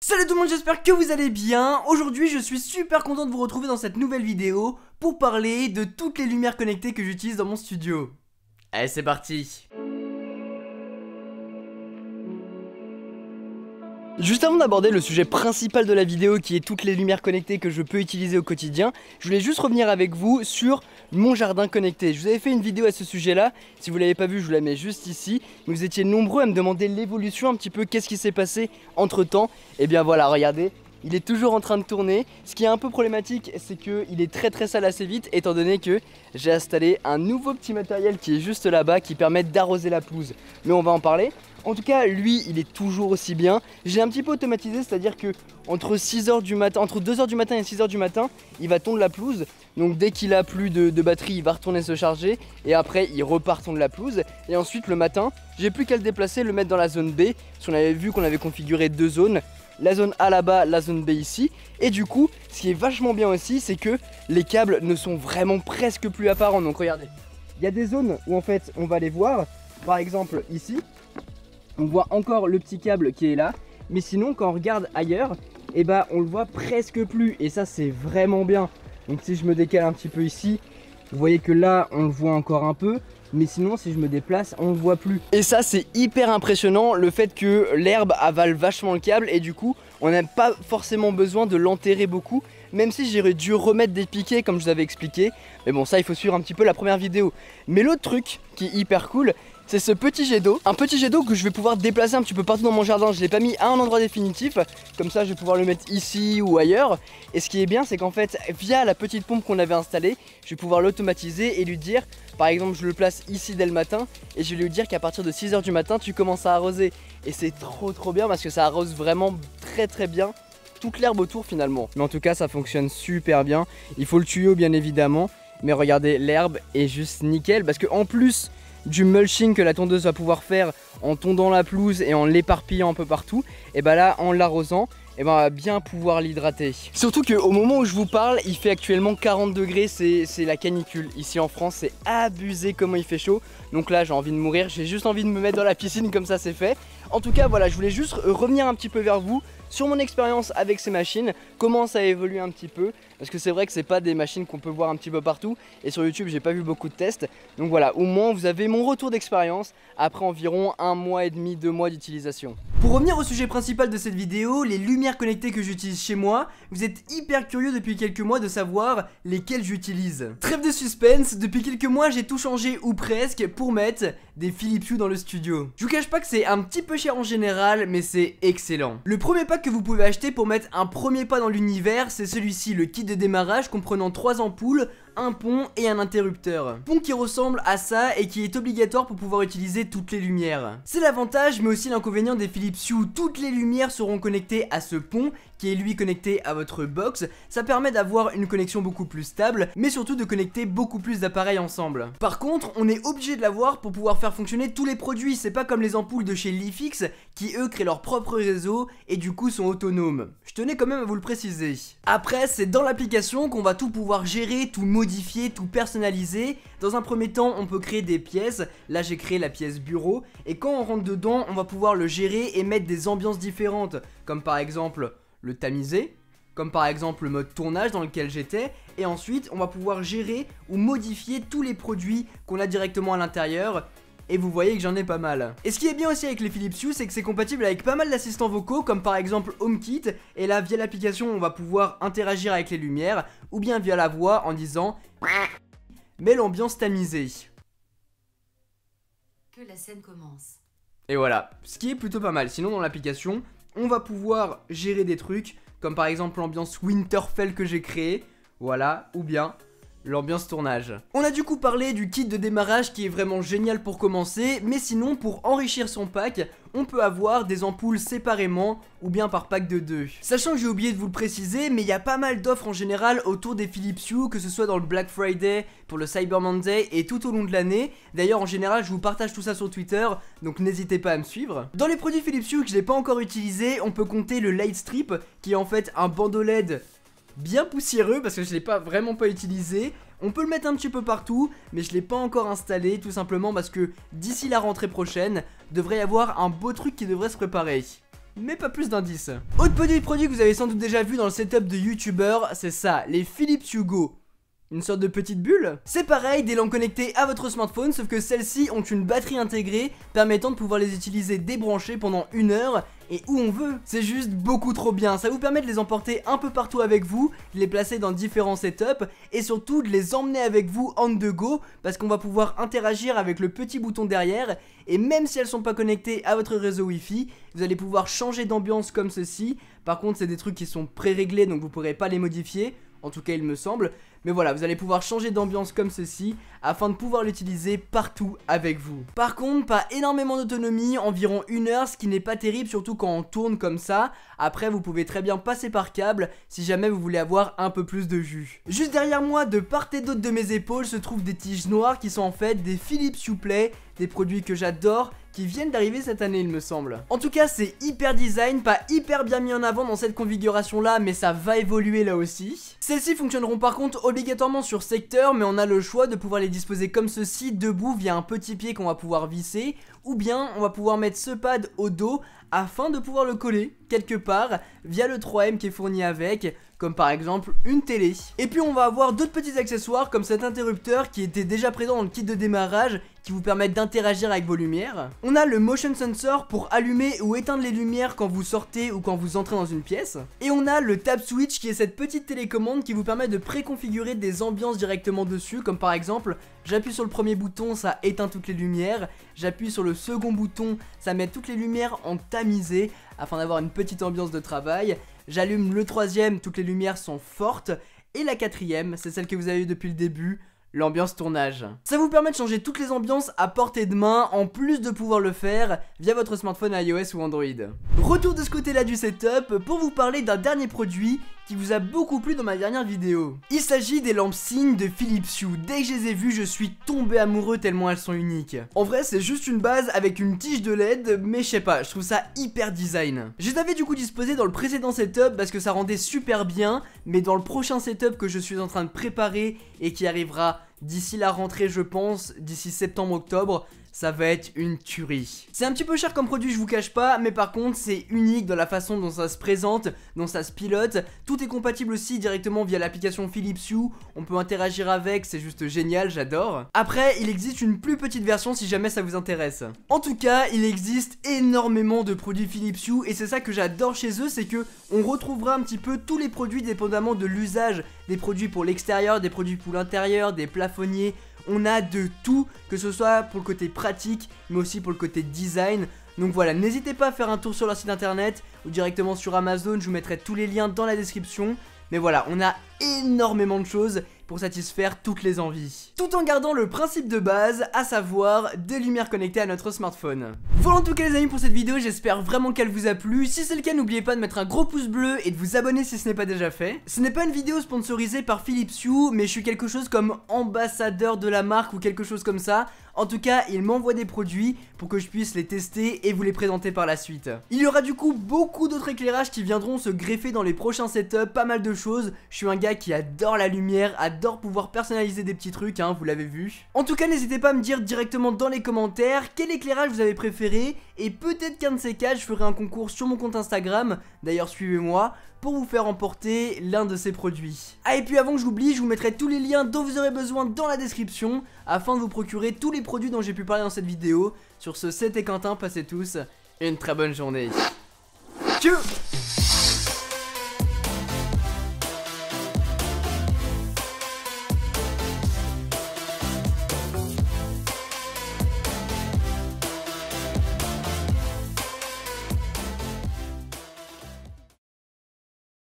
Salut tout le monde, j'espère que vous allez bien. Aujourd'hui je suis super content de vous retrouver dans cette nouvelle vidéo pour parler de toutes les lumières connectées que j'utilise dans mon studio. Allez, c'est parti. Juste avant d'aborder le sujet principal de la vidéo qui est toutes les lumières connectées que je peux utiliser au quotidien, je voulais juste revenir avec vous sur mon jardin connecté. Je vous avais fait une vidéo à ce sujet là, si vous l'avez pas vu je vous la mets juste ici. Vous étiez nombreux à me demander l'évolution un petit peu, qu'est-ce qui s'est passé entre temps. Et bien voilà, regardez, il est toujours en train de tourner. Ce qui est un peu problématique, c'est qu'il est très sale assez vite, étant donné que j'ai installé un nouveau petit matériel qui est juste là-bas qui permet d'arroser la pelouse. Mais on va en parler. En tout cas, lui, il est toujours aussi bien. J'ai un petit peu automatisé, c'est-à-dire que entre 6h du matin, entre 2h du matin et 6h du matin, il va tondre la pelouse. Donc dès qu'il a plus de batterie, il va retourner se charger et après il repart tondre la pelouse. Et ensuite le matin, j'ai plus qu'à le déplacer, le mettre dans la zone B. Parce qu'on avait vu qu'on avait configuré deux zones. La zone A là-bas, la zone B ici. Et du coup, ce qui est vachement bien aussi, c'est que les câbles ne sont vraiment presque plus apparents. Donc regardez, il y a des zones où en fait on va les voir. Par exemple ici, on voit encore le petit câble qui est là. Mais sinon quand on regarde ailleurs, et bah on le voit presque plus. Et ça c'est vraiment bien. Donc si je me décale un petit peu ici, vous voyez que là on le voit encore un peu. Mais sinon si je me déplace on le voit plus. Et ça c'est hyper impressionnant, le fait que l'herbe avale vachement le câble. Et du coup on n'a pas forcément besoin de l'enterrer beaucoup. Même si j'aurais dû remettre des piquets comme je vous avais expliqué. Mais bon, ça il faut suivre un petit peu la première vidéo. Mais l'autre truc qui est hyper cool, c'est ce petit jet d'eau. Un petit jet d'eau que je vais pouvoir déplacer un petit peu partout dans mon jardin. Je l'ai pas mis à un endroit définitif. Comme ça je vais pouvoir le mettre ici ou ailleurs. Et ce qui est bien c'est qu'en fait via la petite pompe qu'on avait installée, je vais pouvoir l'automatiser et lui dire, par exemple je le place ici dès le matin, et je vais lui dire qu'à partir de 6h du matin tu commences à arroser. Et c'est trop bien parce que ça arrose vraiment très bien toute l'herbe autour finalement. Mais en tout cas ça fonctionne super bien. Il faut le tuyau bien évidemment. Mais regardez, l'herbe est juste nickel. Parce que en plus du mulching que la tondeuse va pouvoir faire en tondant la pelouse et en l'éparpillant un peu partout, et bah là en l'arrosant, et ben on va bien pouvoir l'hydrater. Surtout qu'au moment où je vous parle, il fait actuellement 40 degrés, c'est la canicule. Ici en France, c'est abusé comment il fait chaud. Donc là j'ai envie de mourir, j'ai juste envie de me mettre dans la piscine comme ça c'est fait. En tout cas voilà, je voulais juste revenir un petit peu vers vous sur mon expérience avec ces machines, comment ça a évolué un petit peu. Parce que c'est vrai que c'est pas des machines qu'on peut voir un petit peu partout. Et sur YouTube j'ai pas vu beaucoup de tests. Donc voilà, au moins vous avez mon retour d'expérience après environ 1 mois et demi, 2 mois d'utilisation. Pour revenir au sujet principal de cette vidéo, les lumières connectées que j'utilise chez moi, vous êtes hyper curieux depuis quelques mois de savoir lesquelles j'utilise. Trêve de suspense, depuis quelques mois j'ai tout changé ou presque pour mettre des Philips Hue dans le studio. Je vous cache pas que c'est un petit peu cher en général, mais c'est excellent. Le premier pack que vous pouvez acheter pour mettre un premier pas dans l'univers, c'est celui-ci, le kit de démarrage comprenant 3 ampoules, un pont et un interrupteur. Pont qui ressemble à ça et qui est obligatoire pour pouvoir utiliser toutes les lumières. C'est l'avantage mais aussi l'inconvénient des Philips Hue. Toutes les lumières seront connectées à ce pont qui est lui connecté à votre box. Ça permet d'avoir une connexion beaucoup plus stable mais surtout de connecter beaucoup plus d'appareils ensemble. Par contre on est obligé de l'avoir pour pouvoir faire fonctionner tous les produits. C'est pas comme les ampoules de chez Lifix qui eux créent leur propre réseau et du coup sont autonomes. Je tenais quand même à vous le préciser. Après c'est dans l'application qu'on va tout pouvoir gérer, tout modifier, tout personnaliser. Dans un premier temps on peut créer des pièces. Là j'ai créé la pièce bureau. Et quand on rentre dedans on va pouvoir le gérer et mettre des ambiances différentes. Comme par exemple le tamiser, comme par exemple le mode tournage dans lequel j'étais. Et ensuite on va pouvoir gérer ou modifier tous les produits qu'on a directement à l'intérieur. Et vous voyez que j'en ai pas mal. Et ce qui est bien aussi avec les Philips Hue, c'est que c'est compatible avec pas mal d'assistants vocaux, comme par exemple HomeKit. Et là via l'application on va pouvoir interagir avec les lumières, ou bien via la voix en disant mets l'ambiance tamisée. Que la scène commence. Et voilà, ce qui est plutôt pas mal. Sinon dans l'application on va pouvoir gérer des trucs comme par exemple l'ambiance Winterfell que j'ai créé, voilà, ou bien l'ambiance tournage. On a du coup parlé du kit de démarrage qui est vraiment génial pour commencer, mais sinon pour enrichir son pack, on peut avoir des ampoules séparément ou bien par pack de 2. Sachant que j'ai oublié de vous le préciser, mais il y a pas mal d'offres en général autour des Philips Hue, que ce soit dans le Black Friday, pour le Cyber Monday et tout au long de l'année. D'ailleurs en général je vous partage tout ça sur Twitter, donc n'hésitez pas à me suivre. Dans les produits Philips Hue que je n'ai pas encore utilisé, on peut compter le Light Strip, qui est en fait un bandeau LED bien poussiéreux parce que je l'ai vraiment pas utilisé. On peut le mettre un petit peu partout, mais je l'ai pas encore installé, tout simplement parce que d'ici la rentrée prochaine, devrait y avoir un beau truc qui devrait se préparer. mais pas plus d'indices. Autre produit que vous avez sans doute déjà vu dans le setup de youtubeur, c'est ça, les Philips Hue Go. Une sorte de petite bulle. C'est pareil, des lampes connectées à votre smartphone, sauf que celles-ci ont une batterie intégrée permettant de pouvoir les utiliser débranchées pendant 1 heure et où on veut. C'est juste beaucoup trop bien, ça vous permet de les emporter un peu partout avec vous, de les placer dans différents setups et surtout de les emmener avec vous on the go parce qu'on va pouvoir interagir avec le petit bouton derrière et même si elles sont pas connectées à votre réseau Wi-Fi, vous allez pouvoir changer d'ambiance comme ceci. Par contre, c'est des trucs qui sont pré-réglés donc vous pourrez pas les modifier. En tout cas il me semble, mais voilà, vous allez pouvoir changer d'ambiance comme ceci afin de pouvoir l'utiliser partout avec vous. Par contre, pas énormément d'autonomie, environ 1 heure, ce qui n'est pas terrible, surtout quand on tourne comme ça. Après, vous pouvez très bien passer par câble si jamais vous voulez avoir un peu plus de jus. Juste derrière moi, de part et d'autre de mes épaules, se trouvent des tiges noires qui sont en fait des Philips Hue Play, des produits que j'adore, qui viennent d'arriver cette année il me semble. En tout cas c'est hyper design, pas hyper bien mis en avant dans cette configuration là, mais ça va évoluer là aussi. Celles-ci fonctionneront par contre obligatoirement sur secteur, mais on a le choix de pouvoir les disposer comme ceci, debout via un petit pied qu'on va pouvoir visser, ou bien on va pouvoir mettre ce pad au dos afin de pouvoir le coller quelque part via le 3M qui est fourni avec, comme par exemple une télé. Et puis on va avoir d'autres petits accessoires comme cet interrupteur qui était déjà présent dans le kit de démarrage qui vous permettent d'interagir avec vos lumières. On a le motion sensor pour allumer ou éteindre les lumières quand vous sortez ou quand vous entrez dans une pièce. Et on a le tap switch qui est cette petite télécommande qui vous permet de préconfigurer des ambiances directement dessus, comme par exemple j'appuie sur le premier bouton, ça éteint toutes les lumières, j'appuie sur le second bouton, ça met toutes les lumières en tamisé afin d'avoir une petite ambiance de travail. J'allume le troisième, toutes les lumières sont fortes. Et la quatrième, c'est celle que vous avez eu depuis le début, l'ambiance tournage. Ça vous permet de changer toutes les ambiances à portée de main, en plus de pouvoir le faire via votre smartphone iOS ou Android. Retour de ce côté-là du setup pour vous parler d'un dernier produit qui vous a beaucoup plu dans ma dernière vidéo. Il s'agit des lampes Cine de Philips Hue. Dès que je les ai vues, je suis tombé amoureux tellement elles sont uniques. En vrai, c'est juste une base avec une tige de LED, mais je sais pas, je trouve ça hyper design. Je les avais du coup disposés dans le précédent setup parce que ça rendait super bien, mais dans le prochain setup que je suis en train de préparer et qui arrivera d'ici la rentrée je pense, d'ici septembre-octobre, ça va être une tuerie. C'est un petit peu cher comme produit, je vous cache pas, mais par contre c'est unique dans la façon dont ça se présente, dont ça se pilote. Tout est compatible aussi directement via l'application Philips Hue, on peut interagir avec, c'est juste génial, j'adore. Après, il existe une plus petite version si jamais ça vous intéresse. En tout cas, il existe énormément de produits Philips Hue et c'est ça que j'adore chez eux, c'est que on retrouvera un petit peu tous les produits dépendamment de l'usage, des produits pour l'extérieur, des produits pour l'intérieur, des plafonniers. On a de tout, que ce soit pour le côté pratique, mais aussi pour le côté design. Donc voilà, n'hésitez pas à faire un tour sur leur site internet ou directement sur Amazon, je vous mettrai tous les liens dans la description. Mais voilà, on a énormément de choses pour satisfaire toutes les envies, tout en gardant le principe de base, à savoir des lumières connectées à notre smartphone. Voilà en tout cas les amis pour cette vidéo, j'espère vraiment qu'elle vous a plu. Si c'est le cas, n'oubliez pas de mettre un gros pouce bleu et de vous abonner si ce n'est pas déjà fait. Ce n'est pas une vidéo sponsorisée par Philips Hue, mais je suis quelque chose comme ambassadeur de la marque ou quelque chose comme ça. En tout cas, il m'envoie des produits pour que je puisse les tester et vous les présenter par la suite. Il y aura du coup beaucoup d'autres éclairages qui viendront se greffer dans les prochains setups, pas mal de choses. Je suis un gars qui adore la lumière, adore pouvoir personnaliser des petits trucs, hein, vous l'avez vu. En tout cas, n'hésitez pas à me dire directement dans les commentaires quel éclairage vous avez préféré. Et peut-être qu'un de ces cas, je ferai un concours sur mon compte Instagram, d'ailleurs suivez-moi, pour vous faire emporter l'un de ces produits. Ah et puis avant que je l'oublie, je vous mettrai tous les liens dont vous aurez besoin dans la description afin de vous procurer tous les produits dont j'ai pu parler dans cette vidéo. Sur ce, c'était Quentin, passez tous une très bonne journée. Tchou.